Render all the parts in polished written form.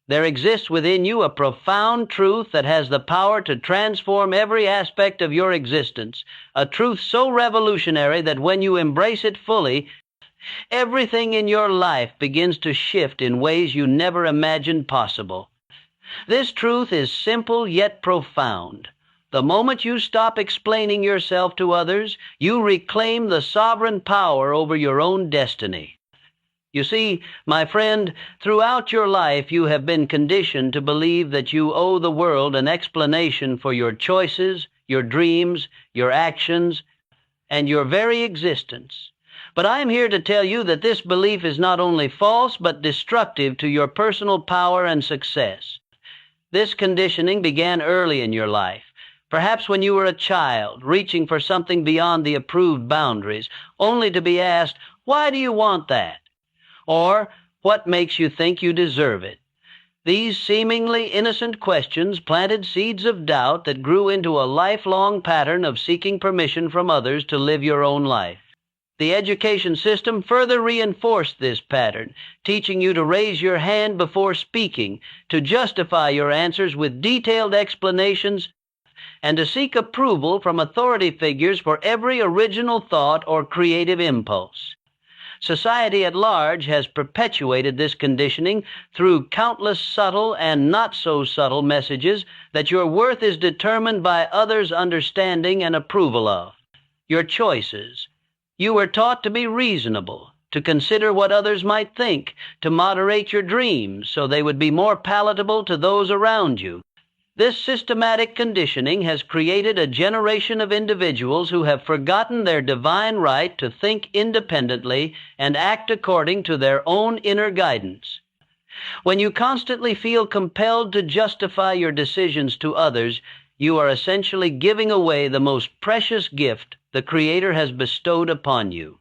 There exists within you a profound truth that has the power to transform every aspect of your existence, a truth so revolutionary that when you embrace it fully, everything in your life begins to shift in ways you never imagined possible. This truth is simple yet profound. The moment you stop explaining yourself to others, you reclaim the sovereign power over your own destiny. You see, my friend, throughout your life you have been conditioned to believe that you owe the world an explanation for your choices, your dreams, your actions, and your very existence. But I am here to tell you that this belief is not only false but destructive to your personal power and success. This conditioning began early in your life, perhaps when you were a child, reaching for something beyond the approved boundaries, only to be asked, "Why do you want that?" Or, "What makes you think you deserve it?" These seemingly innocent questions planted seeds of doubt that grew into a lifelong pattern of seeking permission from others to live your own life. The education system further reinforced this pattern, teaching you to raise your hand before speaking, to justify your answers with detailed explanations, and to seek approval from authority figures for every original thought or creative impulse. Society at large has perpetuated this conditioning through countless subtle and not so subtle messages that your worth is determined by others' understanding and approval of your choices. You were taught to be reasonable, to consider what others might think, to moderate your dreams so they would be more palatable to those around you. This systematic conditioning has created a generation of individuals who have forgotten their divine right to think independently and act according to their own inner guidance. When you constantly feel compelled to justify your decisions to others, you are essentially giving away the most precious gift the Creator has bestowed upon you,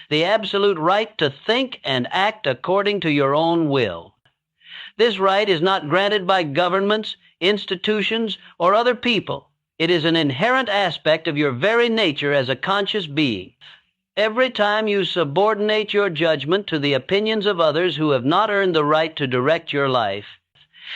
the absolute right to think and act according to your own will. This right is not granted by governments, institutions, or other people. It is an inherent aspect of your very nature as a conscious being. Every time you subordinate your judgment to the opinions of others who have not earned the right to direct your life,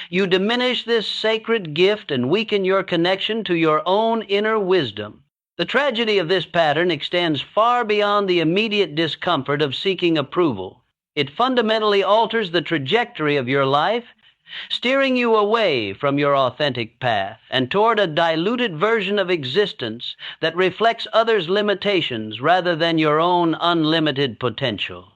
you diminish this sacred gift and weaken your connection to your own inner wisdom. The tragedy of this pattern extends far beyond the immediate discomfort of seeking approval. It fundamentally alters the trajectory of your life, steering you away from your authentic path and toward a diluted version of existence that reflects others' limitations rather than your own unlimited potential.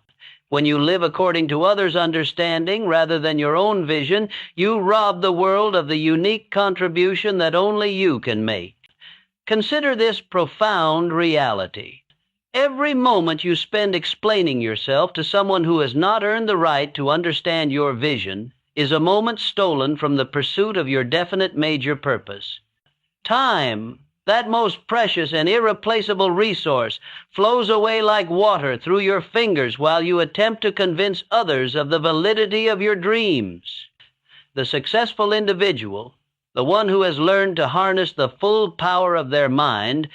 When you live according to others' understanding rather than your own vision, you rob the world of the unique contribution that only you can make. Consider this profound reality. Every moment you spend explaining yourself to someone who has not earned the right to understand your vision is a moment stolen from the pursuit of your definite major purpose. Time, that most precious and irreplaceable resource, flows away like water through your fingers while you attempt to convince others of the validity of your dreams. The successful individual, the one who has learned to harness the full power of their mind,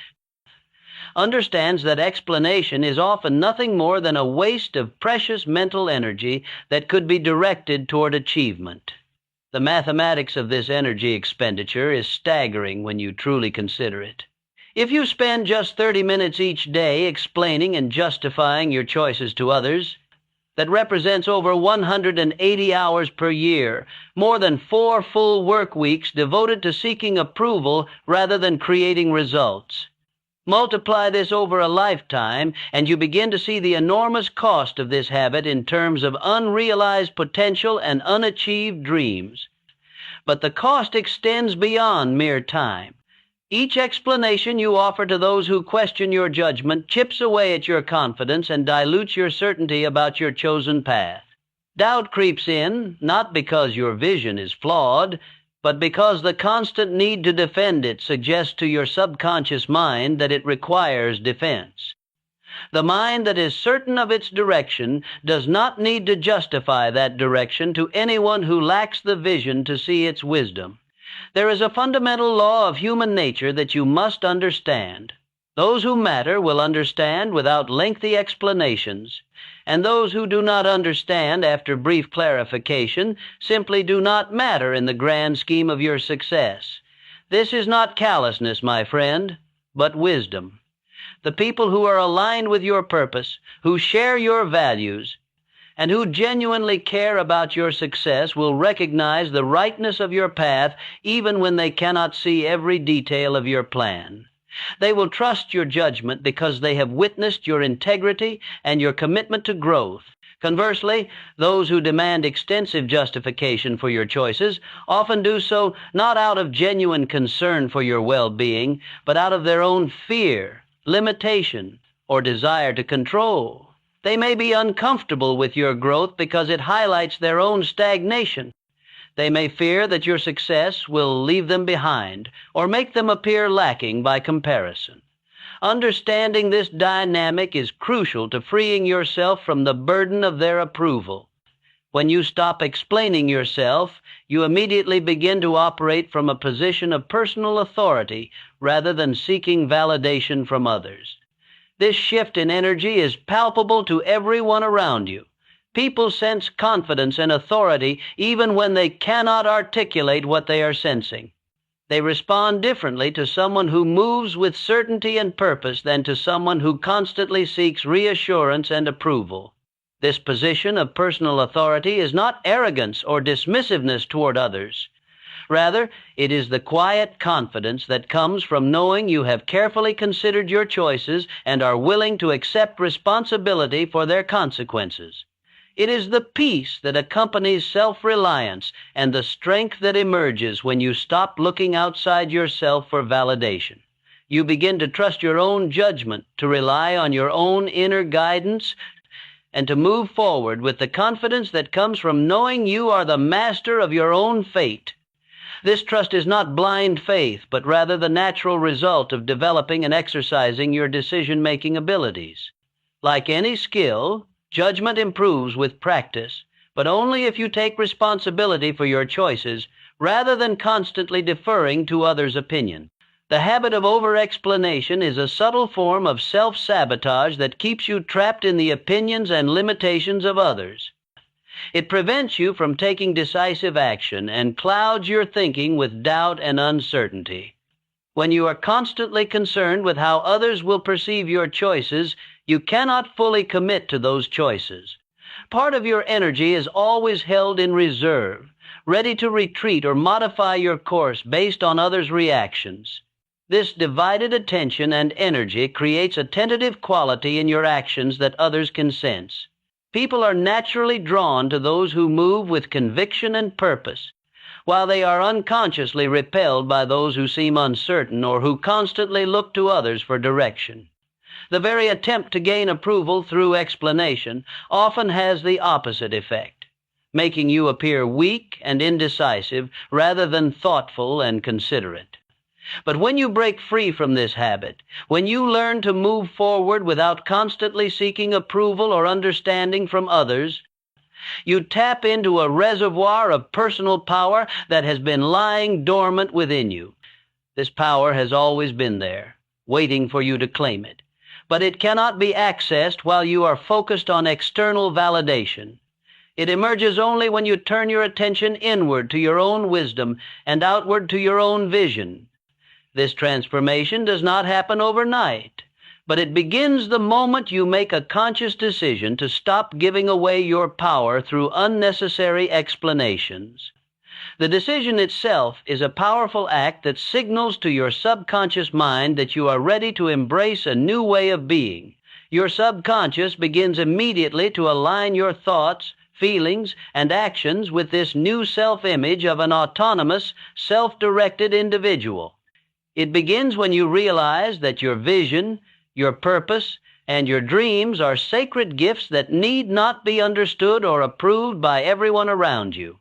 understands that explanation is often nothing more than a waste of precious mental energy that could be directed toward achievement. The mathematics of this energy expenditure is staggering when you truly consider it. If you spend just 30 minutes each day explaining and justifying your choices to others, that represents over 180 hours per year, more than 4 full work weeks devoted to seeking approval rather than creating results. Multiply this over a lifetime, and you begin to see the enormous cost of this habit in terms of unrealized potential and unachieved dreams. But the cost extends beyond mere time. Each explanation you offer to those who question your judgment chips away at your confidence and dilutes your certainty about your chosen path. Doubt creeps in, not because your vision is flawed, but because the constant need to defend it suggests to your subconscious mind that it requires defense. The mind that is certain of its direction does not need to justify that direction to anyone who lacks the vision to see its wisdom. There is a fundamental law of human nature that you must understand. Those who matter will understand without lengthy explanations, and those who do not understand after brief clarification simply do not matter in the grand scheme of your success. This is not callousness, my friend, but wisdom. The people who are aligned with your purpose, who share your values, and who genuinely care about your success will recognize the rightness of your path even when they cannot see every detail of your plan. They will trust your judgment because they have witnessed your integrity and your commitment to growth. Conversely, those who demand extensive justification for your choices often do so not out of genuine concern for your well-being, but out of their own fear, limitation, or desire to control. They may be uncomfortable with your growth because it highlights their own stagnation. They may fear that your success will leave them behind or make them appear lacking by comparison. Understanding this dynamic is crucial to freeing yourself from the burden of their approval. When you stop explaining yourself, you immediately begin to operate from a position of personal authority rather than seeking validation from others. This shift in energy is palpable to everyone around you. People sense confidence and authority even when they cannot articulate what they are sensing. They respond differently to someone who moves with certainty and purpose than to someone who constantly seeks reassurance and approval. This position of personal authority is not arrogance or dismissiveness toward others. Rather, it is the quiet confidence that comes from knowing you have carefully considered your choices and are willing to accept responsibility for their consequences. It is the peace that accompanies self-reliance and the strength that emerges when you stop looking outside yourself for validation. You begin to trust your own judgment, to rely on your own inner guidance, and to move forward with the confidence that comes from knowing you are the master of your own fate. This trust is not blind faith, but rather the natural result of developing and exercising your decision-making abilities. Like any skill, judgment improves with practice, but only if you take responsibility for your choices rather than constantly deferring to others' opinion. The habit of over-explanation is a subtle form of self-sabotage that keeps you trapped in the opinions and limitations of others. It prevents you from taking decisive action and clouds your thinking with doubt and uncertainty. When you are constantly concerned with how others will perceive your choices, you cannot fully commit to those choices. Part of your energy is always held in reserve, ready to retreat or modify your course based on others' reactions. This divided attention and energy creates a tentative quality in your actions that others can sense. People are naturally drawn to those who move with conviction and purpose, while they are unconsciously repelled by those who seem uncertain or who constantly look to others for direction. The very attempt to gain approval through explanation often has the opposite effect, making you appear weak and indecisive rather than thoughtful and considerate. But when you break free from this habit, when you learn to move forward without constantly seeking approval or understanding from others, you tap into a reservoir of personal power that has been lying dormant within you. This power has always been there, waiting for you to claim it. But it cannot be accessed while you are focused on external validation. It emerges only when you turn your attention inward to your own wisdom and outward to your own vision. This transformation does not happen overnight, but it begins the moment you make a conscious decision to stop giving away your power through unnecessary explanations. The decision itself is a powerful act that signals to your subconscious mind that you are ready to embrace a new way of being. Your subconscious begins immediately to align your thoughts, feelings, and actions with this new self-image of an autonomous, self-directed individual. It begins when you realize that your vision, your purpose, and your dreams are sacred gifts that need not be understood or approved by everyone around you.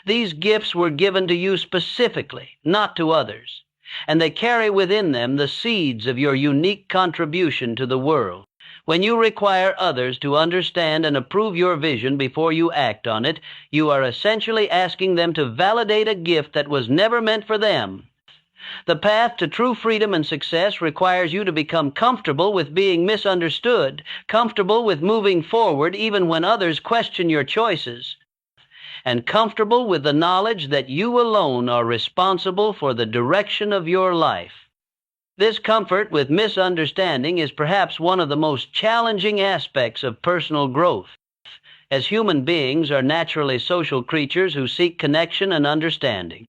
These gifts were given to you specifically, not to others, and they carry within them the seeds of your unique contribution to the world. When you require others to understand and approve your vision before you act on it, you are essentially asking them to validate a gift that was never meant for them. The path to true freedom and success requires you to become comfortable with being misunderstood, comfortable with moving forward even when others question your choices, and comfortable with the knowledge that you alone are responsible for the direction of your life. This comfort with misunderstanding is perhaps one of the most challenging aspects of personal growth, as human beings are naturally social creatures who seek connection and understanding.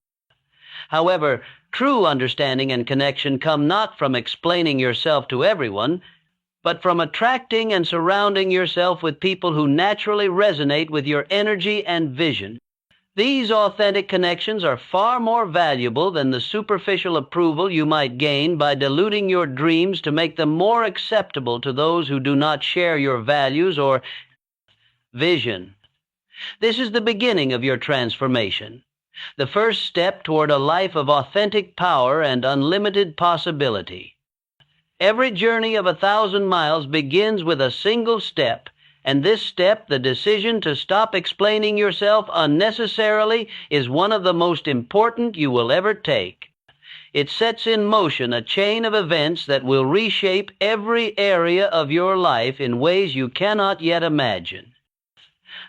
However, true understanding and connection come not from explaining yourself to everyone, but from attracting and surrounding yourself with people who naturally resonate with your energy and vision. These authentic connections are far more valuable than the superficial approval you might gain by diluting your dreams to make them more acceptable to those who do not share your values or vision. This is the beginning of your transformation, the first step toward a life of authentic power and unlimited possibility. Every journey of 1,000 miles begins with a single step, and this step, the decision to stop explaining yourself unnecessarily, is one of the most important you will ever take. It sets in motion a chain of events that will reshape every area of your life in ways you cannot yet imagine.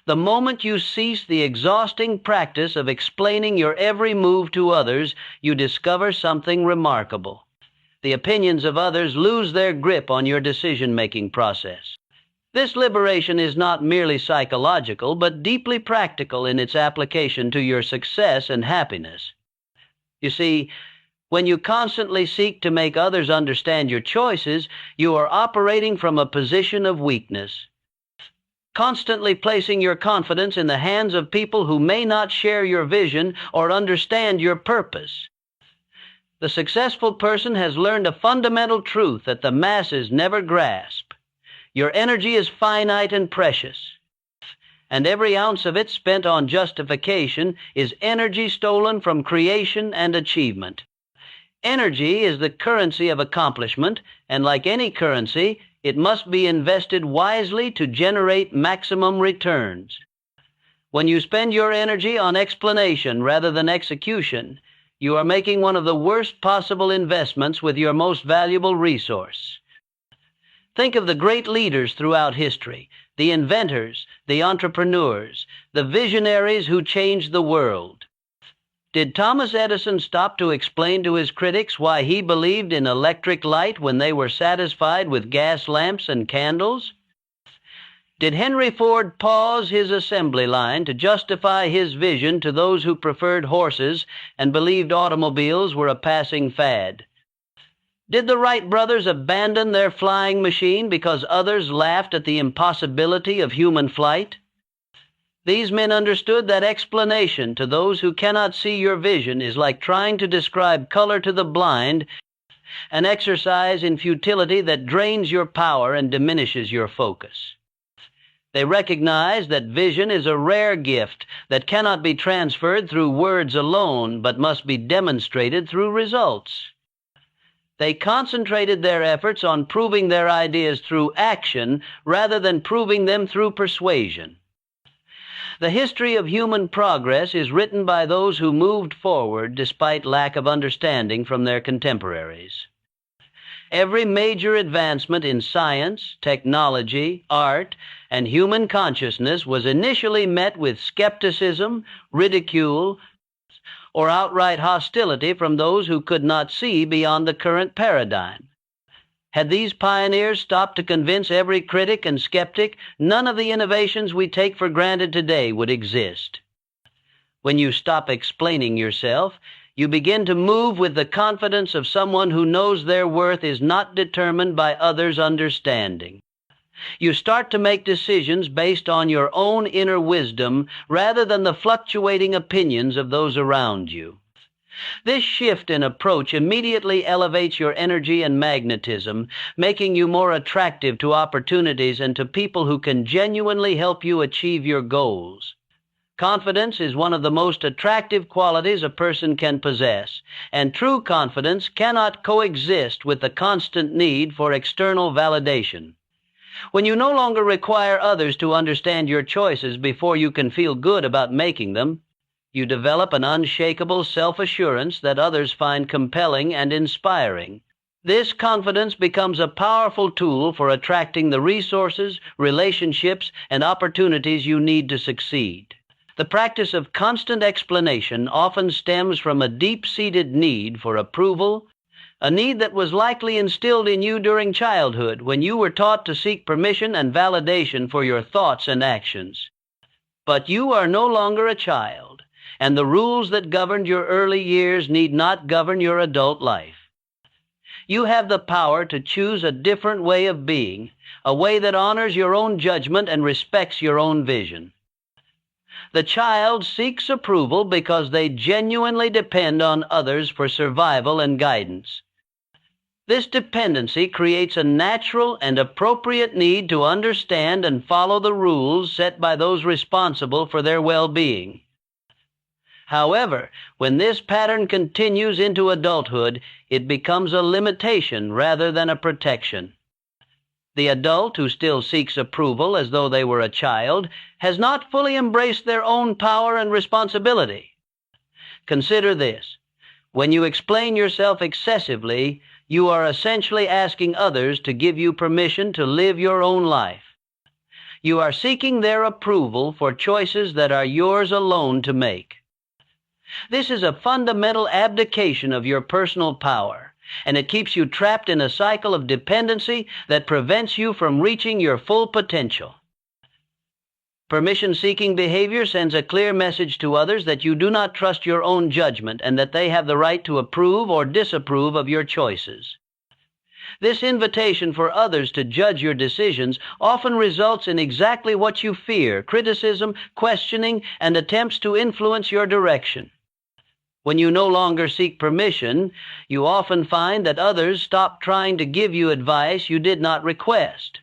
The moment you cease the exhausting practice of explaining your every move to others, you discover something remarkable. The opinions of others lose their grip on your decision-making process. This liberation is not merely psychological, but deeply practical in its application to your success and happiness. You see, when you constantly seek to make others understand your choices, you are operating from a position of weakness, constantly placing your confidence in the hands of people who may not share your vision or understand your purpose. The successful person has learned a fundamental truth that the masses never grasp. Your energy is finite and precious, and every ounce of it spent on justification is energy stolen from creation and achievement. Energy is the currency of accomplishment, and like any currency, it must be invested wisely to generate maximum returns. When you spend your energy on explanation rather than execution, you are making one of the worst possible investments with your most valuable resource. Think of the great leaders throughout history, the inventors, the entrepreneurs, the visionaries who changed the world. Did Thomas Edison stop to explain to his critics why he believed in electric light when they were satisfied with gas lamps and candles? Did Henry Ford pause his assembly line to justify his vision to those who preferred horses and believed automobiles were a passing fad? Did the Wright brothers abandon their flying machine because others laughed at the impossibility of human flight? These men understood that explanation to those who cannot see your vision is like trying to describe color to the blind, an exercise in futility that drains your power and diminishes your focus. They recognize that vision is a rare gift that cannot be transferred through words alone, but must be demonstrated through results. They concentrated their efforts on proving their ideas through action rather than proving them through persuasion. The history of human progress is written by those who moved forward despite lack of understanding from their contemporaries. Every major advancement in science, technology, art, and human consciousness was initially met with skepticism, ridicule, or outright hostility from those who could not see beyond the current paradigm. Had these pioneers stopped to convince every critic and skeptic, none of the innovations we take for granted today would exist. When you stop explaining yourself, you begin to move with the confidence of someone who knows their worth is not determined by others' understanding. You start to make decisions based on your own inner wisdom rather than the fluctuating opinions of those around you. This shift in approach immediately elevates your energy and magnetism, making you more attractive to opportunities and to people who can genuinely help you achieve your goals. Confidence is one of the most attractive qualities a person can possess, and true confidence cannot coexist with the constant need for external validation. When you no longer require others to understand your choices before you can feel good about making them, You develop an unshakable self-assurance that others find compelling and inspiring. This confidence becomes a powerful tool for attracting the resources, relationships, and opportunities you need to succeed. The practice of constant explanation often stems from a deep-seated need for approval, a need that was likely instilled in you during childhood when you were taught to seek permission and validation for your thoughts and actions. But you are no longer a child, and the rules that governed your early years need not govern your adult life. You have the power to choose a different way of being, a way that honors your own judgment and respects your own vision. The child seeks approval because they genuinely depend on others for survival and guidance. This dependency creates a natural and appropriate need to understand and follow the rules set by those responsible for their well-being. However, when this pattern continues into adulthood, it becomes a limitation rather than a protection. The adult who still seeks approval as though they were a child has not fully embraced their own power and responsibility. Consider this. When you explain yourself excessively, you are essentially asking others to give you permission to live your own life. You are seeking their approval for choices that are yours alone to make. This is a fundamental abdication of your personal power, and it keeps you trapped in a cycle of dependency that prevents you from reaching your full potential. Permission-seeking behavior sends a clear message to others that you do not trust your own judgment and that they have the right to approve or disapprove of your choices. This invitation for others to judge your decisions often results in exactly what you fear: criticism, questioning, and attempts to influence your direction. When you no longer seek permission, you often find that others stop trying to give you advice you did not request.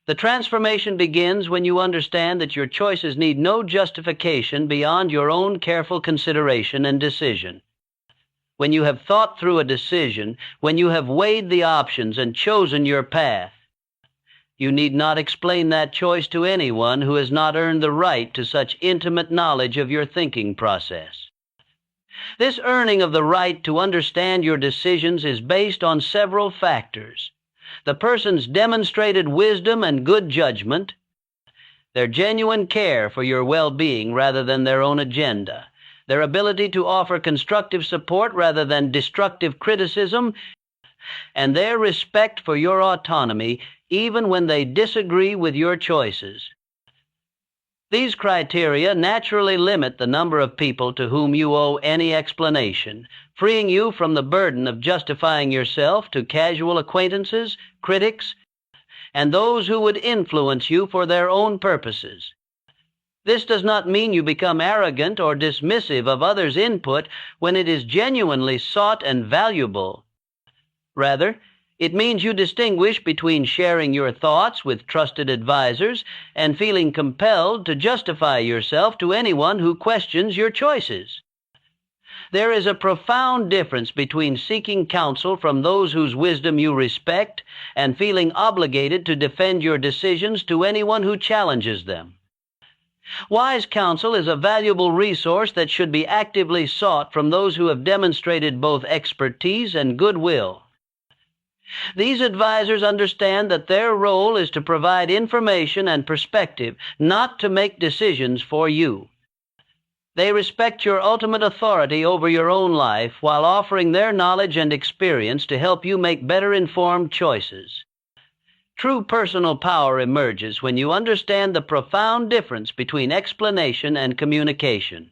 The transformation begins when you understand that your choices need no justification beyond your own careful consideration and decision. When you have thought through a decision, when you have weighed the options and chosen your path, you need not explain that choice to anyone who has not earned the right to such intimate knowledge of your thinking process. This earning of the right to understand your decisions is based on several factors: the person's demonstrated wisdom and good judgment, their genuine care for your well-being rather than their own agenda, their ability to offer constructive support rather than destructive criticism, and their respect for your autonomy even when they disagree with your choices. These criteria naturally limit the number of people to whom you owe any explanation, freeing you from the burden of justifying yourself to casual acquaintances, critics, and those who would influence you for their own purposes. This does not mean you become arrogant or dismissive of others' input when it is genuinely sought and valuable. Rather, it means you distinguish between sharing your thoughts with trusted advisors and feeling compelled to justify yourself to anyone who questions your choices. There is a profound difference between seeking counsel from those whose wisdom you respect and feeling obligated to defend your decisions to anyone who challenges them. Wise counsel is a valuable resource that should be actively sought from those who have demonstrated both expertise and goodwill. These advisors understand that their role is to provide information and perspective, not to make decisions for you. They respect your ultimate authority over your own life while offering their knowledge and experience to help you make better informed choices. True personal power emerges when you understand the profound difference between explanation and communication.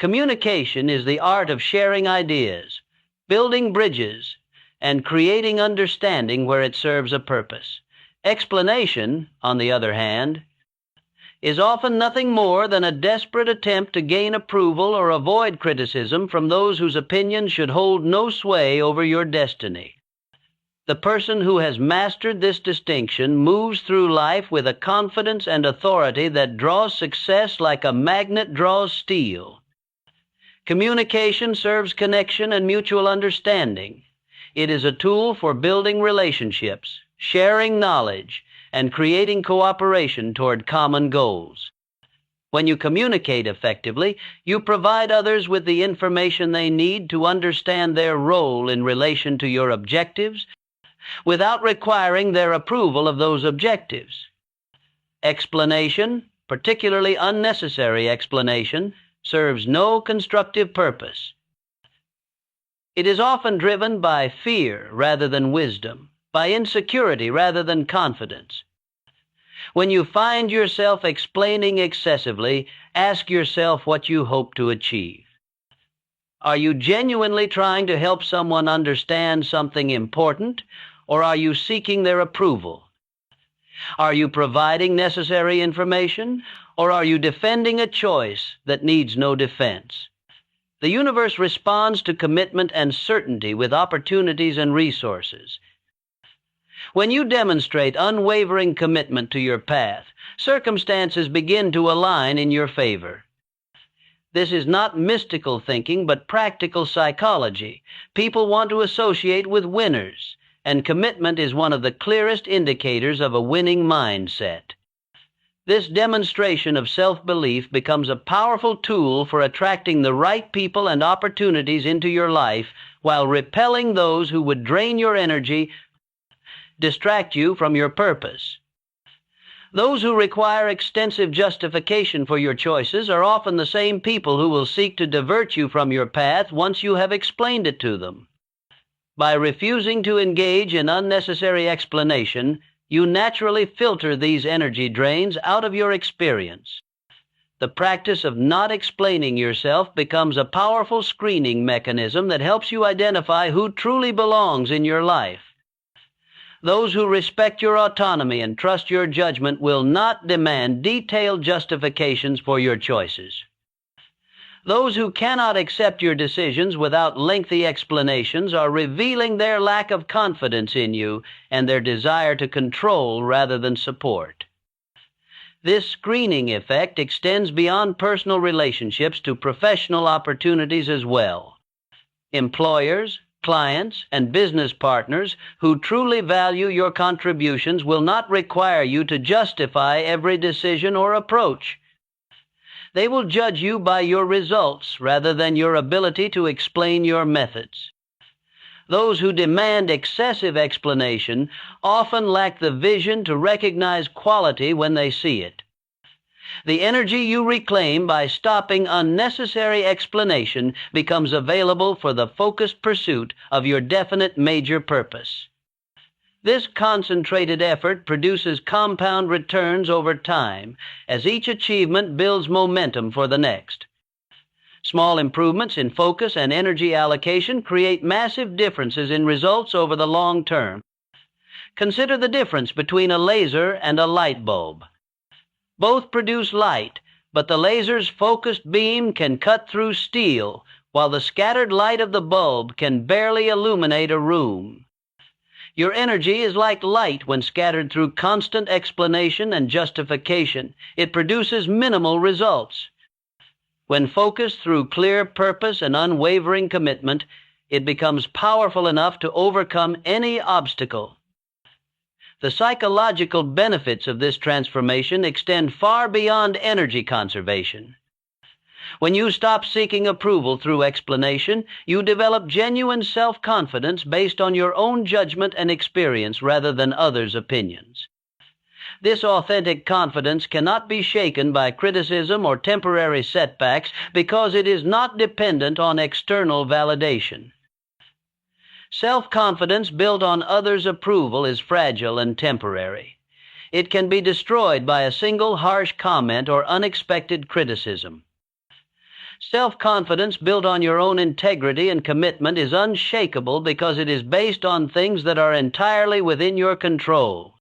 Communication is the art of sharing ideas, building bridges, and creating understanding where it serves a purpose. Explanation, on the other hand, is often nothing more than a desperate attempt to gain approval or avoid criticism from those whose opinions should hold no sway over your destiny. The person who has mastered this distinction moves through life with a confidence and authority that draws success like a magnet draws steel. Communication serves connection and mutual understanding. It is a tool for building relationships, sharing knowledge, and creating cooperation toward common goals. When you communicate effectively, you provide others with the information they need to understand their role in relation to your objectives without requiring their approval of those objectives. Explanation, particularly unnecessary explanation, serves no constructive purpose. It is often driven by fear rather than wisdom, by insecurity rather than confidence. When you find yourself explaining excessively, ask yourself what you hope to achieve. Are you genuinely trying to help someone understand something important, or are you seeking their approval? Are you providing necessary information, or are you defending a choice that needs no defense? The universe responds to commitment and certainty with opportunities and resources. When you demonstrate unwavering commitment to your path, circumstances begin to align in your favor. This is not mystical thinking, but practical psychology. People want to associate with winners, and commitment is one of the clearest indicators of a winning mindset. This demonstration of self-belief becomes a powerful tool for attracting the right people and opportunities into your life while repelling those who would drain your energy, distract you from your purpose. Those who require extensive justification for your choices are often the same people who will seek to divert you from your path once you have explained it to them. By refusing to engage in unnecessary explanation, you naturally filter these energy drains out of your experience. The practice of not explaining yourself becomes a powerful screening mechanism that helps you identify who truly belongs in your life. Those who respect your autonomy and trust your judgment will not demand detailed justifications for your choices. Those who cannot accept your decisions without lengthy explanations are revealing their lack of confidence in you and their desire to control rather than support. This screening effect extends beyond personal relationships to professional opportunities as well. Employers, clients, and business partners who truly value your contributions will not require you to justify every decision or approach. They will judge you by your results rather than your ability to explain your methods. Those who demand excessive explanation often lack the vision to recognize quality when they see it. The energy you reclaim by stopping unnecessary explanation becomes available for the focused pursuit of your definite major purpose. This concentrated effort produces compound returns over time as each achievement builds momentum for the next. Small improvements in focus and energy allocation create massive differences in results over the long term. Consider the difference between a laser and a light bulb. Both produce light, but the laser's focused beam can cut through steel, while the scattered light of the bulb can barely illuminate a room. Your energy is like light when scattered through constant explanation and justification. It produces minimal results. When focused through clear purpose and unwavering commitment, it becomes powerful enough to overcome any obstacle. The psychological benefits of this transformation extend far beyond energy conservation. When you stop seeking approval through explanation, you develop genuine self-confidence based on your own judgment and experience rather than others' opinions. This authentic confidence cannot be shaken by criticism or temporary setbacks because it is not dependent on external validation. Self-confidence built on others' approval is fragile and temporary. It can be destroyed by a single harsh comment or unexpected criticism. Self-confidence built on your own integrity and commitment is unshakable because it is based on things that are entirely within your control.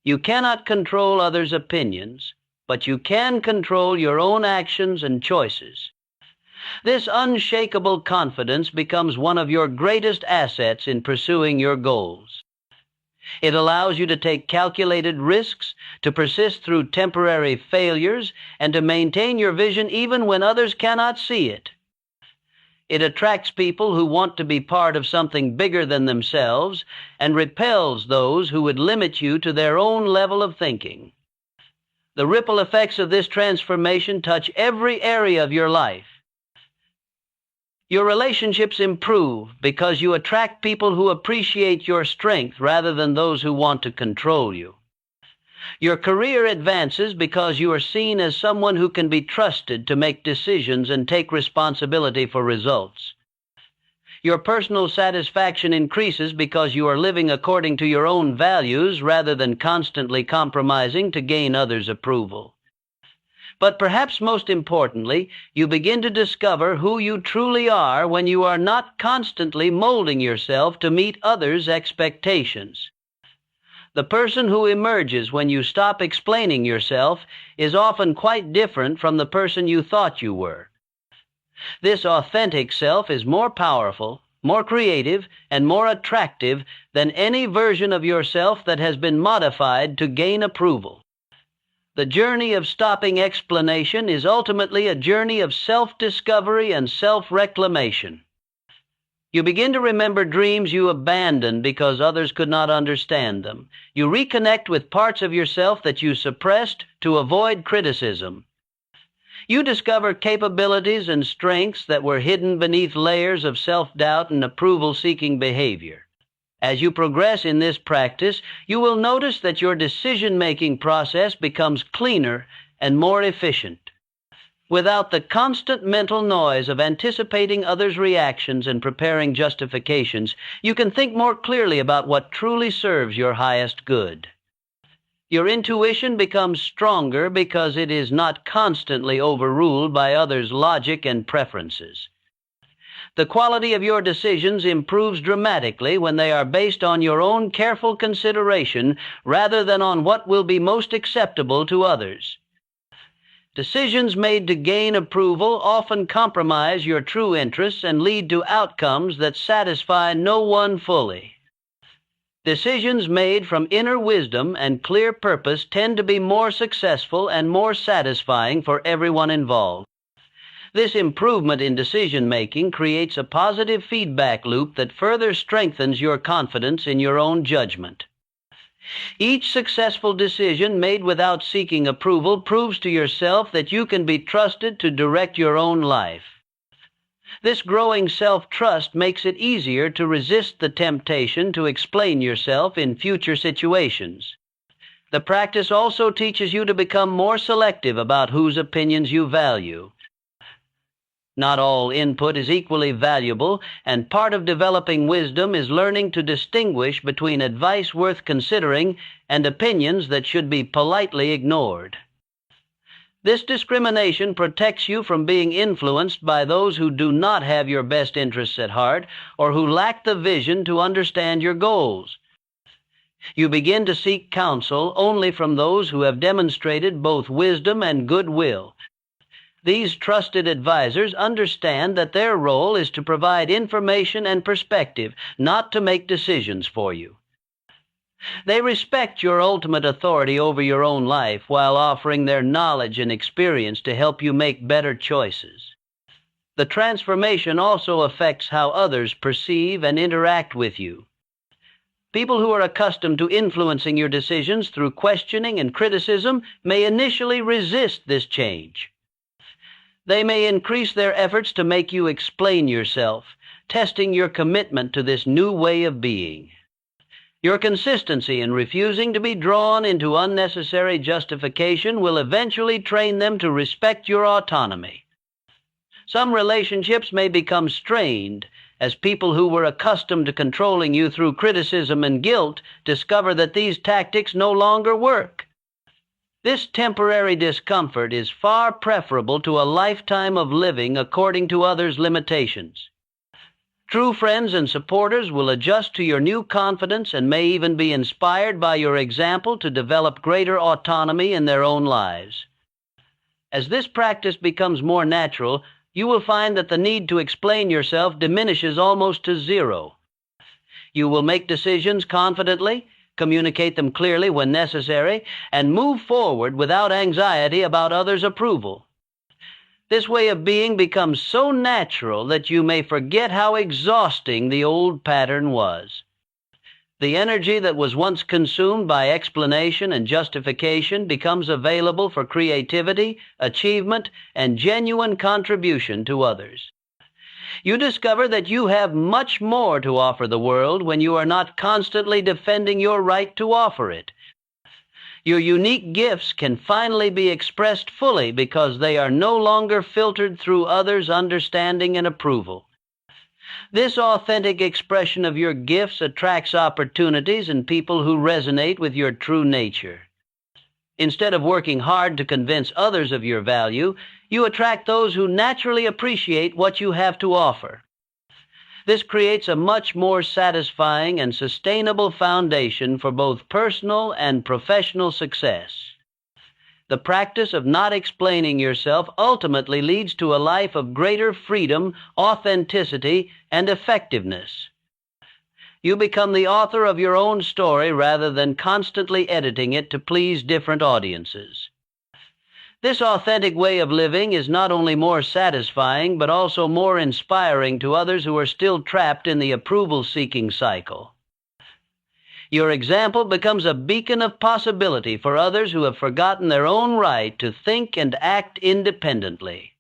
You cannot control others' opinions, but you can control your own actions and choices. This unshakable confidence becomes one of your greatest assets in pursuing your goals. It allows you to take calculated risks, to persist through temporary failures, and to maintain your vision even when others cannot see it. It attracts people who want to be part of something bigger than themselves and repels those who would limit you to their own level of thinking. The ripple effects of this transformation touch every area of your life. Your relationships improve because you attract people who appreciate your strength rather than those who want to control you. Your career advances because you are seen as someone who can be trusted to make decisions and take responsibility for results. Your personal satisfaction increases because you are living according to your own values rather than constantly compromising to gain others' approval. But perhaps most importantly, you begin to discover who you truly are when you are not constantly molding yourself to meet others' expectations. The person who emerges when you stop explaining yourself is often quite different from the person you thought you were. This authentic self is more powerful, more creative, and more attractive than any version of yourself that has been modified to gain approval. The journey of stopping explanation is ultimately a journey of self-discovery and self-reclamation. You begin to remember dreams you abandoned because others could not understand them. You reconnect with parts of yourself that you suppressed to avoid criticism. You discover capabilities and strengths that were hidden beneath layers of self-doubt and approval-seeking behavior. As you progress in this practice, you will notice that your decision-making process becomes cleaner and more efficient. Without the constant mental noise of anticipating others' reactions and preparing justifications, you can think more clearly about what truly serves your highest good. Your intuition becomes stronger because it is not constantly overruled by others' logic and preferences. The quality of your decisions improves dramatically when they are based on your own careful consideration rather than on what will be most acceptable to others. Decisions made to gain approval often compromise your true interests and lead to outcomes that satisfy no one fully. Decisions made from inner wisdom and clear purpose tend to be more successful and more satisfying for everyone involved. This improvement in decision-making creates a positive feedback loop that further strengthens your confidence in your own judgment. Each successful decision made without seeking approval proves to yourself that you can be trusted to direct your own life. This growing self-trust makes it easier to resist the temptation to explain yourself in future situations. The practice also teaches you to become more selective about whose opinions you value. Not all input is equally valuable, and part of developing wisdom is learning to distinguish between advice worth considering and opinions that should be politely ignored. This discrimination protects you from being influenced by those who do not have your best interests at heart or who lack the vision to understand your goals. You begin to seek counsel only from those who have demonstrated both wisdom and goodwill. These trusted advisors understand that their role is to provide information and perspective, not to make decisions for you. They respect your ultimate authority over your own life while offering their knowledge and experience to help you make better choices. The transformation also affects how others perceive and interact with you. People who are accustomed to influencing your decisions through questioning and criticism may initially resist this change. They may increase their efforts to make you explain yourself, testing your commitment to this new way of being. Your consistency in refusing to be drawn into unnecessary justification will eventually train them to respect your autonomy. Some relationships may become strained as people who were accustomed to controlling you through criticism and guilt discover that these tactics no longer work. This temporary discomfort is far preferable to a lifetime of living according to others' limitations. True friends and supporters will adjust to your new confidence and may even be inspired by your example to develop greater autonomy in their own lives. As this practice becomes more natural, you will find that the need to explain yourself diminishes almost to zero. You will make decisions confidently, communicate them clearly when necessary, and move forward without anxiety about others' approval. This way of being becomes so natural that you may forget how exhausting the old pattern was. The energy that was once consumed by explanation and justification becomes available for creativity, achievement, and genuine contribution to others. You discover that you have much more to offer the world when you are not constantly defending your right to offer it. Your unique gifts can finally be expressed fully because they are no longer filtered through others' understanding and approval. This authentic expression of your gifts attracts opportunities and people who resonate with your true nature. Instead of working hard to convince others of your value, you attract those who naturally appreciate what you have to offer. This creates a much more satisfying and sustainable foundation for both personal and professional success. The practice of not explaining yourself ultimately leads to a life of greater freedom, authenticity, and effectiveness. You become the author of your own story rather than constantly editing it to please different audiences. This authentic way of living is not only more satisfying, but also more inspiring to others who are still trapped in the approval-seeking cycle. Your example becomes a beacon of possibility for others who have forgotten their own right to think and act independently.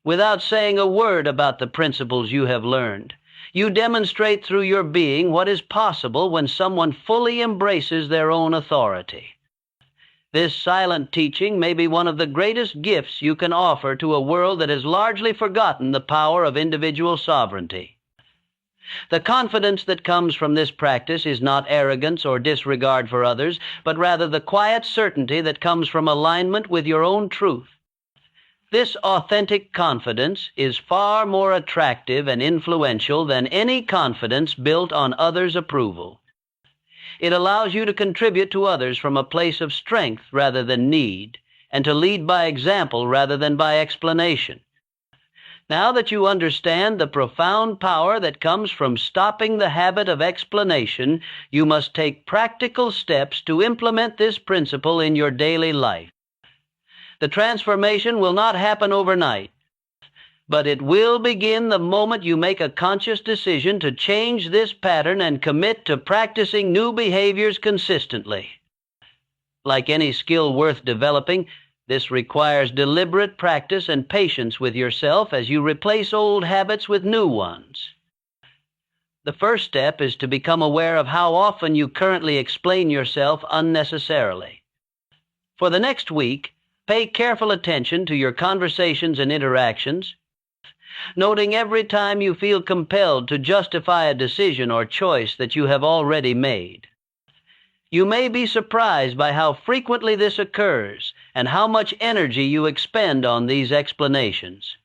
Without saying a word about the principles you have learned, you demonstrate through your being what is possible when someone fully embraces their own authority. This silent teaching may be one of the greatest gifts you can offer to a world that has largely forgotten the power of individual sovereignty. The confidence that comes from this practice is not arrogance or disregard for others, but rather the quiet certainty that comes from alignment with your own truth. This authentic confidence is far more attractive and influential than any confidence built on others' approval. It allows you to contribute to others from a place of strength rather than need, and to lead by example rather than by explanation. Now that you understand the profound power that comes from stopping the habit of explanation, you must take practical steps to implement this principle in your daily life. The transformation will not happen overnight, but it will begin the moment you make a conscious decision to change this pattern and commit to practicing new behaviors consistently. Like any skill worth developing, this requires deliberate practice and patience with yourself as you replace old habits with new ones. The first step is to become aware of how often you currently explain yourself unnecessarily. For the next week, pay careful attention to your conversations and interactions, noting every time you feel compelled to justify a decision or choice that you have already made. You may be surprised by how frequently this occurs and how much energy you expend on these explanations.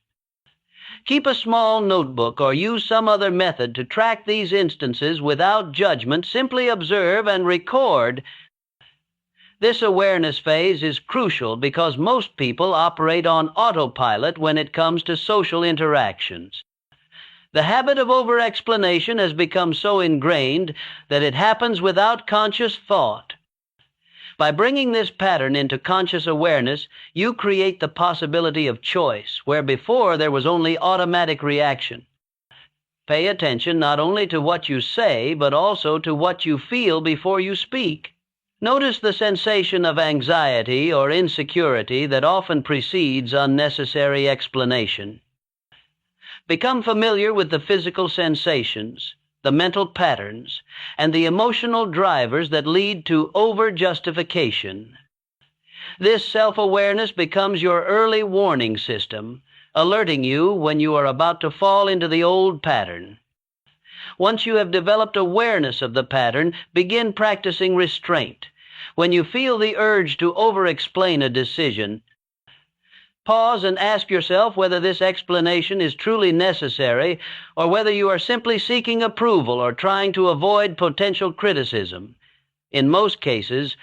Keep a small notebook or use some other method to track these instances without judgment. Simply observe and record. This awareness phase is crucial because most people operate on autopilot when it comes to social interactions. The habit of over-explanation has become so ingrained that it happens without conscious thought. By bringing this pattern into conscious awareness, you create the possibility of choice, where before there was only automatic reaction. Pay attention not only to what you say, but also to what you feel before you speak. Notice the sensation of anxiety or insecurity that often precedes unnecessary explanation. Become familiar with the physical sensations, the mental patterns, and the emotional drivers that lead to over-justification. This self-awareness becomes your early warning system, alerting you when you are about to fall into the old pattern. Once you have developed awareness of the pattern, begin practicing restraint. When you feel the urge to over-explain a decision, pause and ask yourself whether this explanation is truly necessary or whether you are simply seeking approval or trying to avoid potential criticism. In most cases,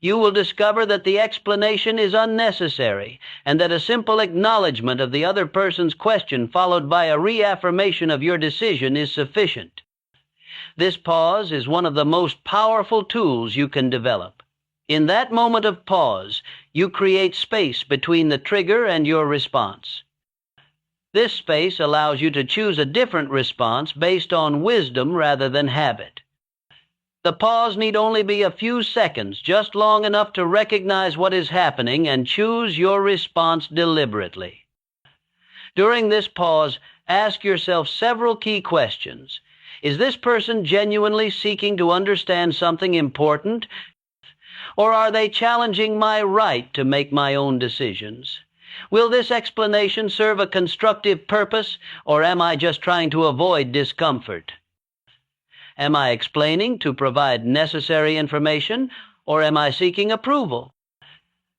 you will discover that the explanation is unnecessary and that a simple acknowledgement of the other person's question followed by a reaffirmation of your decision is sufficient. This pause is one of the most powerful tools you can develop. In that moment of pause, you create space between the trigger and your response. This space allows you to choose a different response based on wisdom rather than habit. The pause need only be a few seconds, just long enough to recognize what is happening and choose your response deliberately. During this pause, ask yourself several key questions. Is this person genuinely seeking to understand something important? Or are they challenging my right to make my own decisions? Will this explanation serve a constructive purpose, or am I just trying to avoid discomfort? Am I explaining to provide necessary information, or am I seeking approval?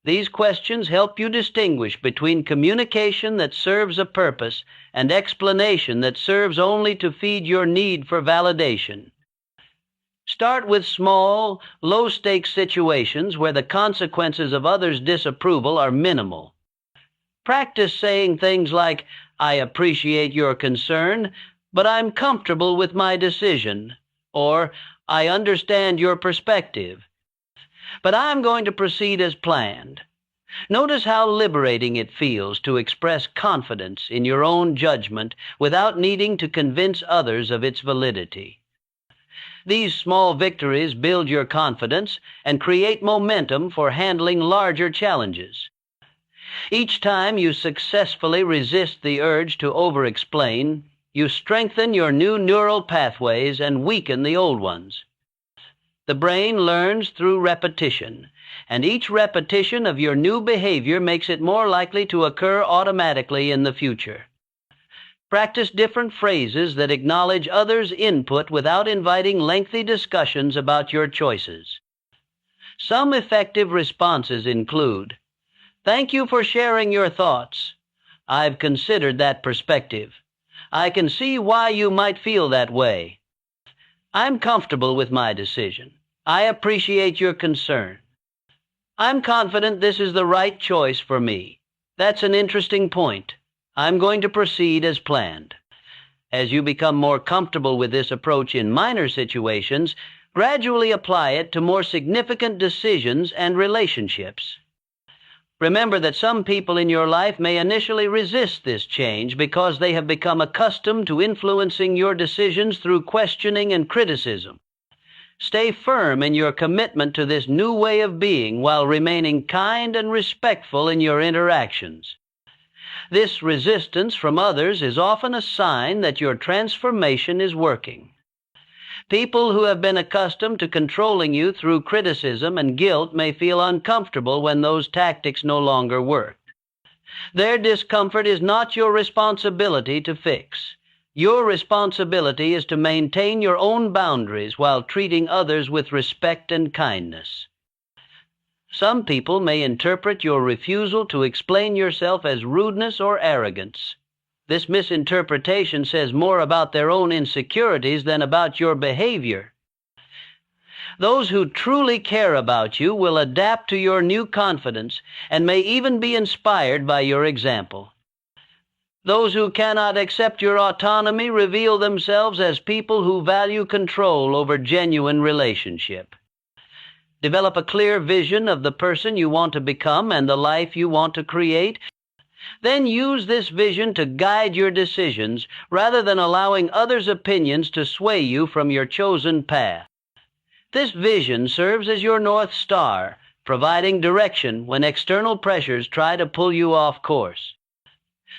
These questions help you distinguish between communication that serves a purpose and explanation that serves only to feed your need for validation. Start with small, low-stakes situations where the consequences of others' disapproval are minimal. Practice saying things like, "I appreciate your concern, but I'm comfortable with my decision," or "I understand your perspective, but I'm going to proceed as planned." Notice how liberating it feels to express confidence in your own judgment without needing to convince others of its validity. These small victories build your confidence and create momentum for handling larger challenges. Each time you successfully resist the urge to over-explain, you strengthen your new neural pathways and weaken the old ones. The brain learns through repetition, and each repetition of your new behavior makes it more likely to occur automatically in the future. Practice different phrases that acknowledge others' input without inviting lengthy discussions about your choices. Some effective responses include, "Thank you for sharing your thoughts. I've considered that perspective. I can see why you might feel that way. I'm comfortable with my decision. I appreciate your concern. I'm confident this is the right choice for me. That's an interesting point. I'm going to proceed as planned." As you become more comfortable with this approach in minor situations, gradually apply it to more significant decisions and relationships. Remember that some people in your life may initially resist this change because they have become accustomed to influencing your decisions through questioning and criticism. Stay firm in your commitment to this new way of being while remaining kind and respectful in your interactions. This resistance from others is often a sign that your transformation is working. People who have been accustomed to controlling you through criticism and guilt may feel uncomfortable when those tactics no longer work. Their discomfort is not your responsibility to fix. Your responsibility is to maintain your own boundaries while treating others with respect and kindness. Some people may interpret your refusal to explain yourself as rudeness or arrogance. This misinterpretation says more about their own insecurities than about your behavior. Those who truly care about you will adapt to your new confidence and may even be inspired by your example. Those who cannot accept your autonomy reveal themselves as people who value control over genuine relationship. Develop a clear vision of the person you want to become and the life you want to create. Then use this vision to guide your decisions rather than allowing others' opinions to sway you from your chosen path. This vision serves as your North Star, providing direction when external pressures try to pull you off course.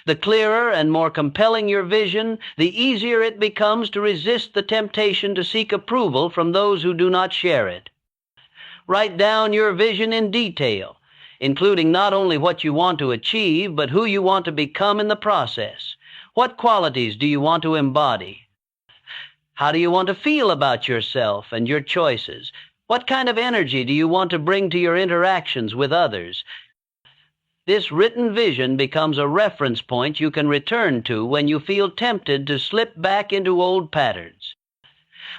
The clearer and more compelling your vision, the easier it becomes to resist the temptation to seek approval from those who do not share it. Write down your vision in detail, including not only what you want to achieve, but who you want to become in the process. What qualities do you want to embody? How do you want to feel about yourself and your choices? What kind of energy do you want to bring to your interactions with others? This written vision becomes a reference point you can return to when you feel tempted to slip back into old patterns.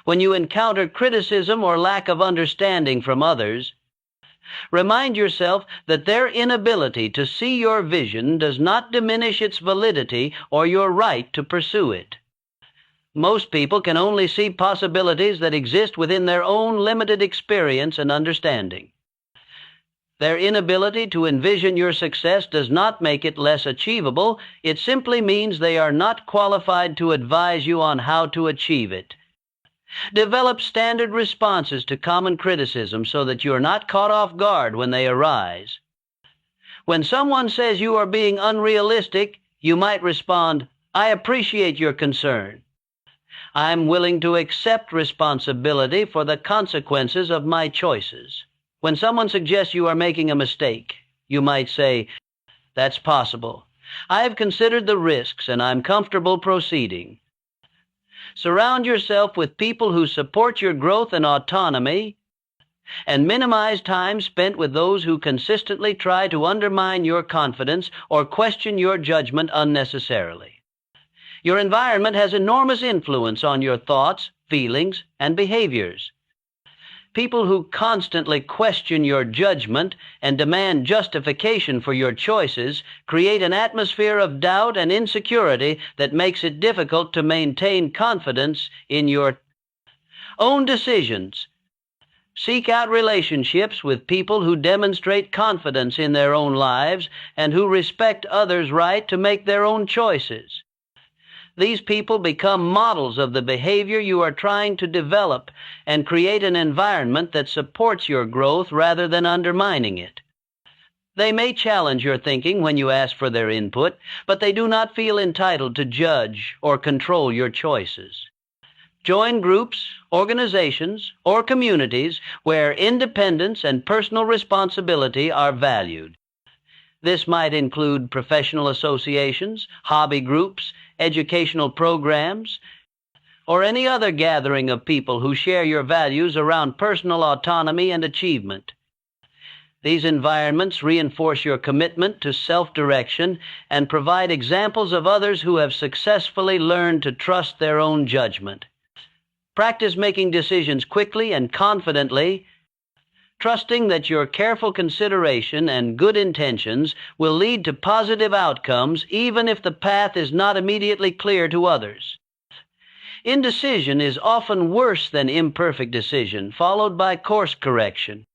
When you encounter criticism or lack of understanding from others, remind yourself that their inability to see your vision does not diminish its validity or your right to pursue it. Most people can only see possibilities that exist within their own limited experience and understanding. Their inability to envision your success does not make it less achievable. It simply means they are not qualified to advise you on how to achieve it. Develop standard responses to common criticism so that you are not caught off guard when they arise. When someone says you are being unrealistic, you might respond, "I appreciate your concern. I'm willing to accept responsibility for the consequences of my choices." When someone suggests you are making a mistake, you might say, "That's possible. I've considered the risks and I'm comfortable proceeding." Surround yourself with people who support your growth and autonomy, and minimize time spent with those who consistently try to undermine your confidence or question your judgment unnecessarily. Your environment has enormous influence on your thoughts, feelings, and behaviors. People who constantly question your judgment and demand justification for your choices create an atmosphere of doubt and insecurity that makes it difficult to maintain confidence in your own decisions. Seek out relationships with people who demonstrate confidence in their own lives and who respect others' right to make their own choices. These people become models of the behavior you are trying to develop and create an environment that supports your growth rather than undermining it. They may challenge your thinking when you ask for their input, but they do not feel entitled to judge or control your choices. Join groups, organizations, or communities where independence and personal responsibility are valued. This might include professional associations, hobby groups, educational programs, or any other gathering of people who share your values around personal autonomy and achievement. These environments reinforce your commitment to self-direction and provide examples of others who have successfully learned to trust their own judgment. Practice making decisions quickly and confidently, trusting that your careful consideration and good intentions will lead to positive outcomes even if the path is not immediately clear to others. Indecision is often worse than imperfect decision, followed by course correction.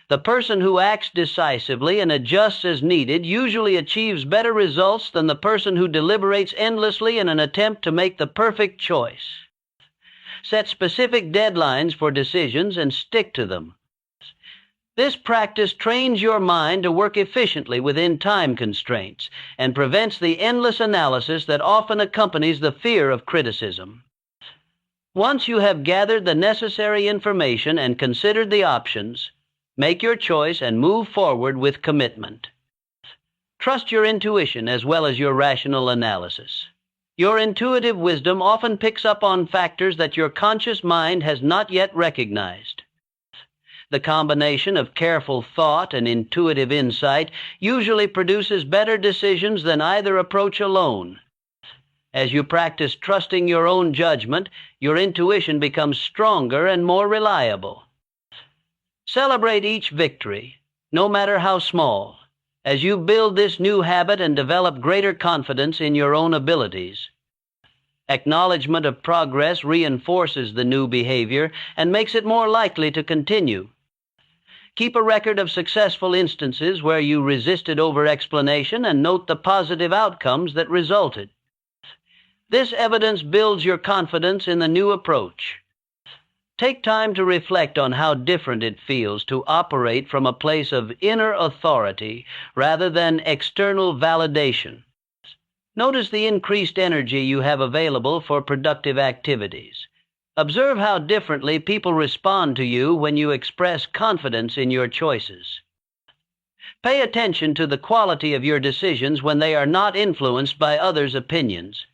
The person who acts decisively and adjusts as needed usually achieves better results than the person who deliberates endlessly in an attempt to make the perfect choice. Set specific deadlines for decisions and stick to them. This practice trains your mind to work efficiently within time constraints and prevents the endless analysis that often accompanies the fear of criticism. Once you have gathered the necessary information and considered the options, make your choice and move forward with commitment. Trust your intuition as well as your rational analysis. Your intuitive wisdom often picks up on factors that your conscious mind has not yet recognized. The combination of careful thought and intuitive insight usually produces better decisions than either approach alone. As you practice trusting your own judgment, your intuition becomes stronger and more reliable. Celebrate each victory, no matter how small, as you build this new habit and develop greater confidence in your own abilities. Acknowledgement of progress reinforces the new behavior and makes it more likely to continue. Keep a record of successful instances where you resisted over-explanation and note the positive outcomes that resulted. This evidence builds your confidence in the new approach. Take time to reflect on how different it feels to operate from a place of inner authority rather than external validation. Notice the increased energy you have available for productive activities. Observe how differently people respond to you when you express confidence in your choices. Pay attention to the quality of your decisions when they are not influenced by others' opinions.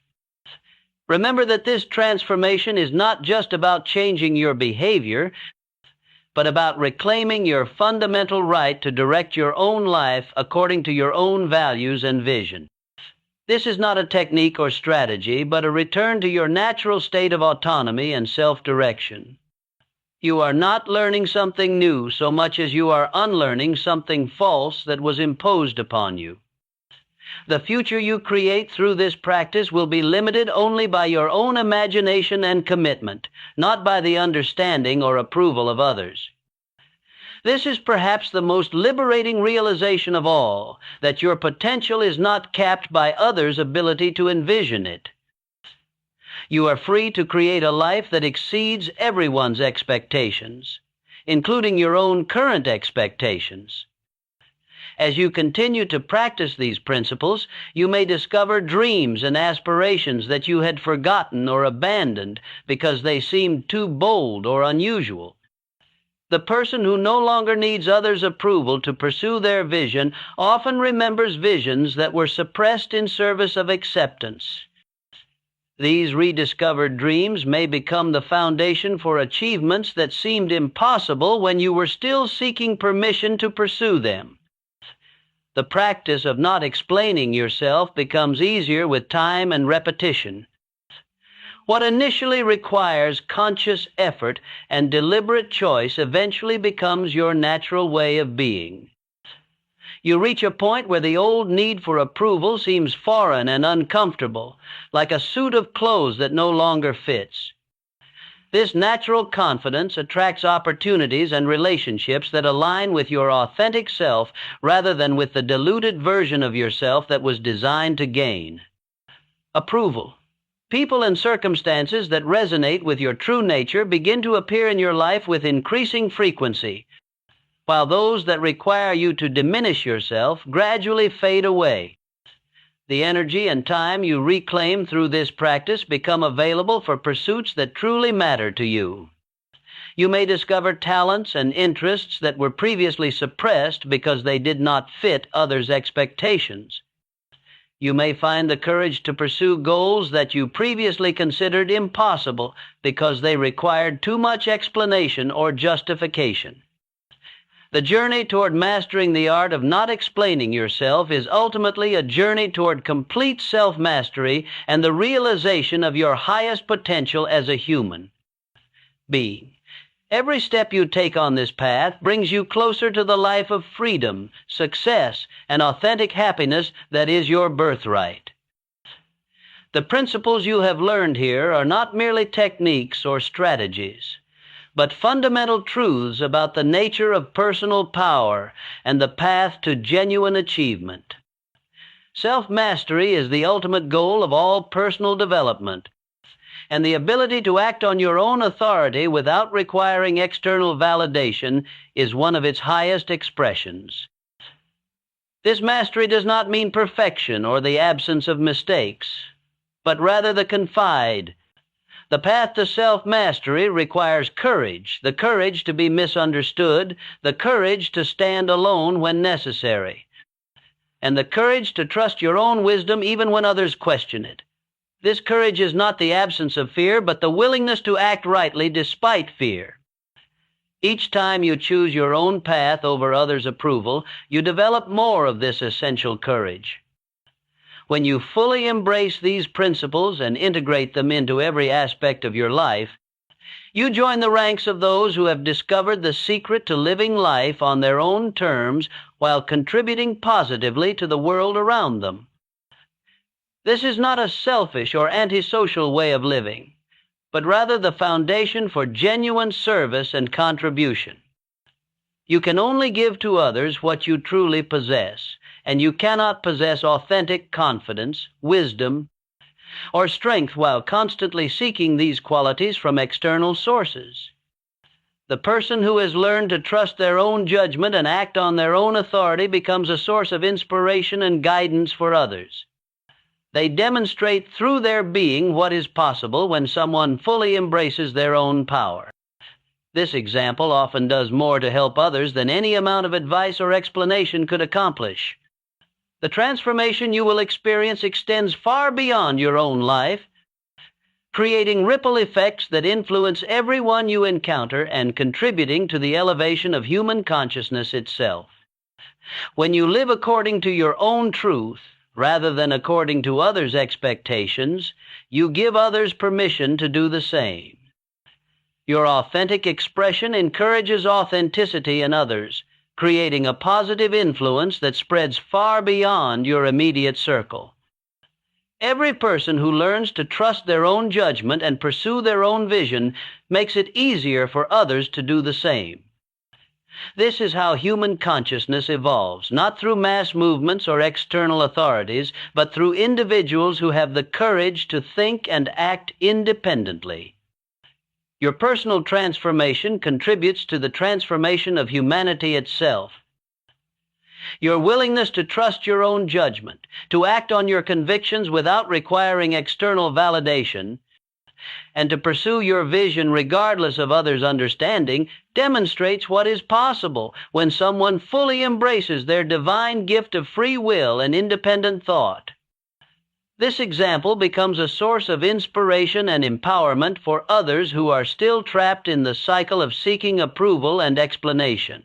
Remember that this transformation is not just about changing your behavior, but about reclaiming your fundamental right to direct your own life according to your own values and vision. This is not a technique or strategy, but a return to your natural state of autonomy and self-direction. You are not learning something new so much as you are unlearning something false that was imposed upon you. The future you create through this practice will be limited only by your own imagination and commitment, not by the understanding or approval of others. This is perhaps the most liberating realization of all, that your potential is not capped by others' ability to envision it. You are free to create a life that exceeds everyone's expectations, including your own current expectations. As you continue to practice these principles, you may discover dreams and aspirations that you had forgotten or abandoned because they seemed too bold or unusual. The person who no longer needs others' approval to pursue their vision often remembers visions that were suppressed in service of acceptance. These rediscovered dreams may become the foundation for achievements that seemed impossible when you were still seeking permission to pursue them. The practice of not explaining yourself becomes easier with time and repetition. What initially requires conscious effort and deliberate choice eventually becomes your natural way of being. You reach a point where the old need for approval seems foreign and uncomfortable, like a suit of clothes that no longer fits. This natural confidence attracts opportunities and relationships that align with your authentic self rather than with the diluted version of yourself that was designed to gain. Approval. People and circumstances that resonate with your true nature begin to appear in your life with increasing frequency, while those that require you to diminish yourself gradually fade away. The energy and time you reclaim through this practice become available for pursuits that truly matter to you. You may discover talents and interests that were previously suppressed because they did not fit others' expectations. You may find the courage to pursue goals that you previously considered impossible because they required too much explanation or justification. The journey toward mastering the art of not explaining yourself is ultimately a journey toward complete self-mastery and the realization of your highest potential as a human being. Every step you take on this path brings you closer to the life of freedom, success, and authentic happiness that is your birthright. The principles you have learned here are not merely techniques or strategies, but fundamental truths about the nature of personal power and the path to genuine achievement. Self-mastery is the ultimate goal of all personal development, and the ability to act on your own authority without requiring external validation is one of its highest expressions. This mastery does not mean perfection or the absence of mistakes, but rather the confide. The path to self-mastery requires courage, the courage to be misunderstood, the courage to stand alone when necessary, and the courage to trust your own wisdom even when others question it. This courage is not the absence of fear, but the willingness to act rightly despite fear. Each time you choose your own path over others' approval, you develop more of this essential courage. When you fully embrace these principles and integrate them into every aspect of your life, you join the ranks of those who have discovered the secret to living life on their own terms while contributing positively to the world around them. This is not a selfish or antisocial way of living, but rather the foundation for genuine service and contribution. You can only give to others what you truly possess, and you cannot possess authentic confidence, wisdom, or strength while constantly seeking these qualities from external sources. The person who has learned to trust their own judgment and act on their own authority becomes a source of inspiration and guidance for others. They demonstrate through their being what is possible when someone fully embraces their own power. This example often does more to help others than any amount of advice or explanation could accomplish. The transformation you will experience extends far beyond your own life, creating ripple effects that influence everyone you encounter and contributing to the elevation of human consciousness itself. When you live according to your own truth, rather than according to others' expectations, you give others permission to do the same. Your authentic expression encourages authenticity in others, creating a positive influence that spreads far beyond your immediate circle. Every person who learns to trust their own judgment and pursue their own vision makes it easier for others to do the same. This is how human consciousness evolves, not through mass movements or external authorities, but through individuals who have the courage to think and act independently. Your personal transformation contributes to the transformation of humanity itself. Your willingness to trust your own judgment, to act on your convictions without requiring external validation, and to pursue your vision regardless of others' understanding demonstrates what is possible when someone fully embraces their divine gift of free will and independent thought. This example becomes a source of inspiration and empowerment for others who are still trapped in the cycle of seeking approval and explanation.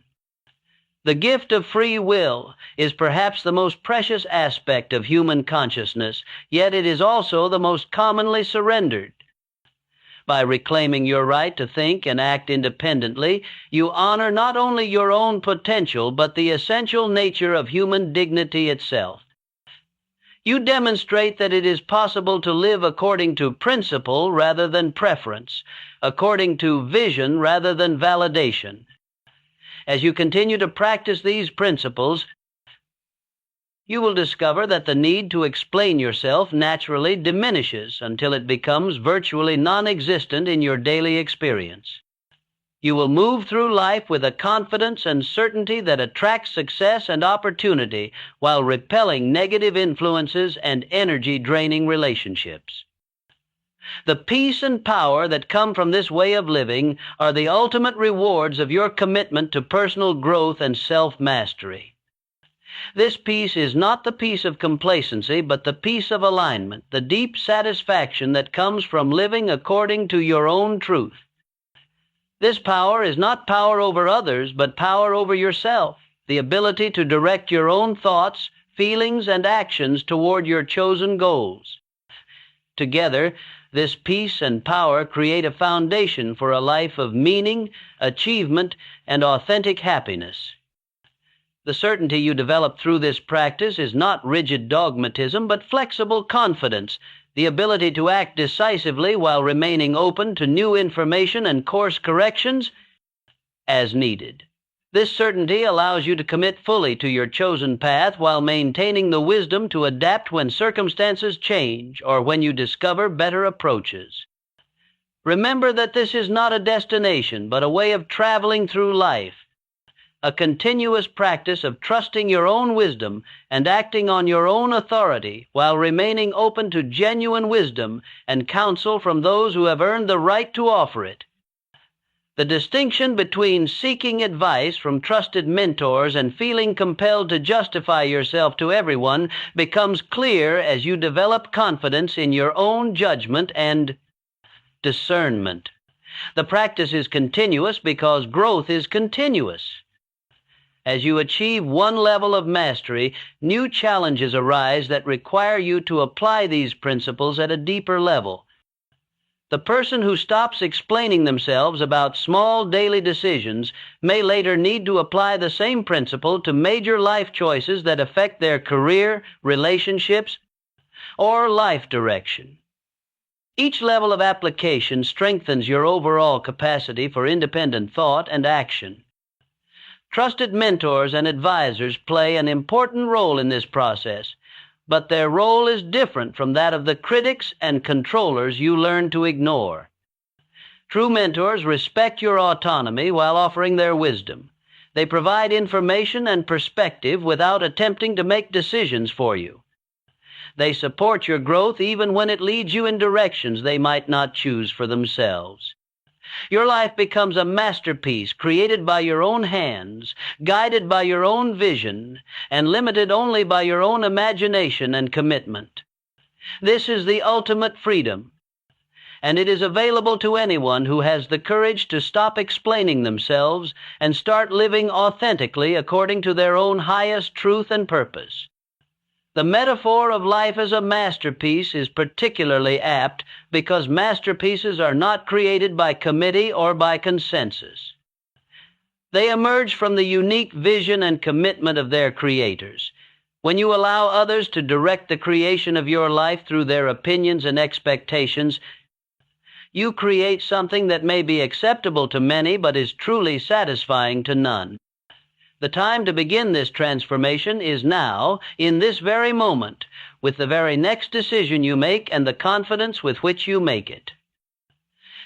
The gift of free will is perhaps the most precious aspect of human consciousness, yet it is also the most commonly surrendered. By reclaiming your right to think and act independently, you honor not only your own potential, but the essential nature of human dignity itself. You demonstrate that it is possible to live according to principle rather than preference, according to vision rather than validation. As you continue to practice these principles, you will discover that the need to explain yourself naturally diminishes until it becomes virtually non-existent in your daily experience. You will move through life with a confidence and certainty that attracts success and opportunity while repelling negative influences and energy-draining relationships. The peace and power that come from this way of living are the ultimate rewards of your commitment to personal growth and self-mastery. This peace is not the peace of complacency, but the peace of alignment, the deep satisfaction that comes from living according to your own truth. This power is not power over others, but power over yourself, the ability to direct your own thoughts, feelings, and actions toward your chosen goals. Together, this peace and power create a foundation for a life of meaning, achievement, and authentic happiness. The certainty you develop through this practice is not rigid dogmatism, but flexible confidence, the ability to act decisively while remaining open to new information and course corrections as needed. This certainty allows you to commit fully to your chosen path while maintaining the wisdom to adapt when circumstances change or when you discover better approaches. Remember that this is not a destination, but a way of traveling through life, a continuous practice of trusting your own wisdom and acting on your own authority while remaining open to genuine wisdom and counsel from those who have earned the right to offer it. The distinction between seeking advice from trusted mentors and feeling compelled to justify yourself to everyone becomes clear as you develop confidence in your own judgment and discernment. The practice is continuous because growth is continuous. As you achieve one level of mastery, new challenges arise that require you to apply these principles at a deeper level. The person who stops explaining themselves about small daily decisions may later need to apply the same principle to major life choices that affect their career, relationships, or life direction. Each level of application strengthens your overall capacity for independent thought and action. Trusted mentors and advisors play an important role in this process, but their role is different from that of the critics and controllers you learn to ignore. True mentors respect your autonomy while offering their wisdom. They provide information and perspective without attempting to make decisions for you. They support your growth even when it leads you in directions they might not choose for themselves. Your life becomes a masterpiece created by your own hands, guided by your own vision, and limited only by your own imagination and commitment. This is the ultimate freedom, and it is available to anyone who has the courage to stop explaining themselves and start living authentically according to their own highest truth and purpose. The metaphor of life as a masterpiece is particularly apt because masterpieces are not created by committee or by consensus. They emerge from the unique vision and commitment of their creators. When you allow others to direct the creation of your life through their opinions and expectations, you create something that may be acceptable to many but is truly satisfying to none. The time to begin this transformation is now, in this very moment, with the very next decision you make and the confidence with which you make it.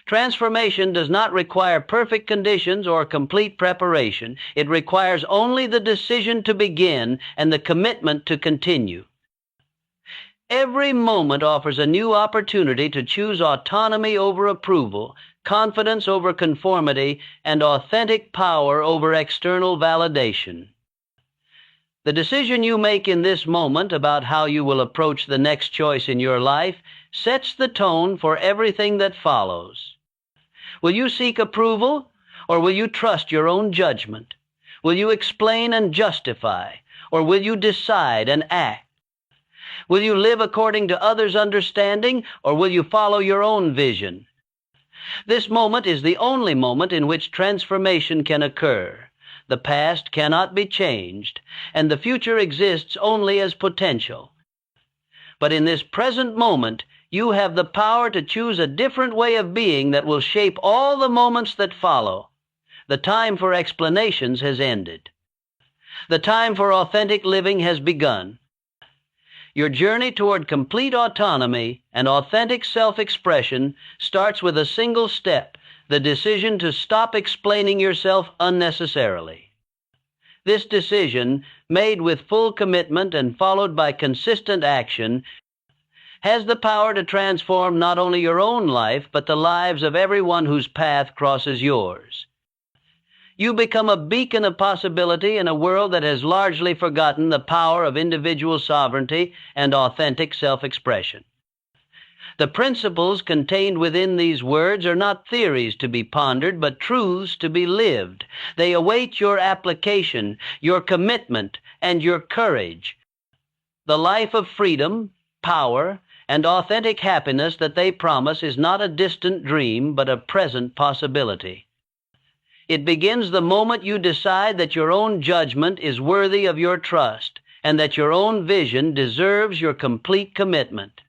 Transformation does not require perfect conditions or complete preparation. It requires only the decision to begin and the commitment to continue. Every moment offers a new opportunity to choose autonomy over approval, confidence over conformity, and authentic power over external validation. The decision you make in this moment about how you will approach the next choice in your life sets the tone for everything that follows. Will you seek approval, or will you trust your own judgment? Will you explain and justify, or will you decide and act? Will you live according to others' understanding, or will you follow your own vision? This moment is the only moment in which transformation can occur. The past cannot be changed, and the future exists only as potential. But in this present moment, you have the power to choose a different way of being that will shape all the moments that follow. The time for explanations has ended. The time for authentic living has begun. Your journey toward complete autonomy and authentic self-expression starts with a single step, the decision to stop explaining yourself unnecessarily. This decision, made with full commitment and followed by consistent action, has the power to transform not only your own life, but the lives of everyone whose path crosses yours. You become a beacon of possibility in a world that has largely forgotten the power of individual sovereignty and authentic self-expression. The principles contained within these words are not theories to be pondered, but truths to be lived. They await your application, your commitment, and your courage. The life of freedom, power, and authentic happiness that they promise is not a distant dream, but a present possibility. It begins the moment you decide that your own judgment is worthy of your trust, and that your own vision deserves your complete commitment.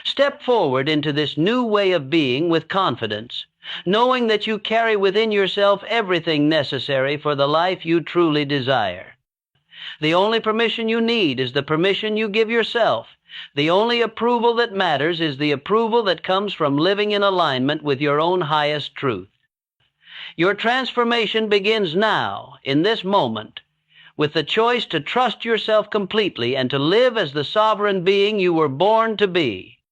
Step forward into this new way of being with confidence, knowing that you carry within yourself everything necessary for the life you truly desire. The only permission you need is the permission you give yourself. The only approval that matters is the approval that comes from living in alignment with your own highest truth. Your transformation begins now, in this moment, with the choice to trust yourself completely and to live as the sovereign being you were born to be.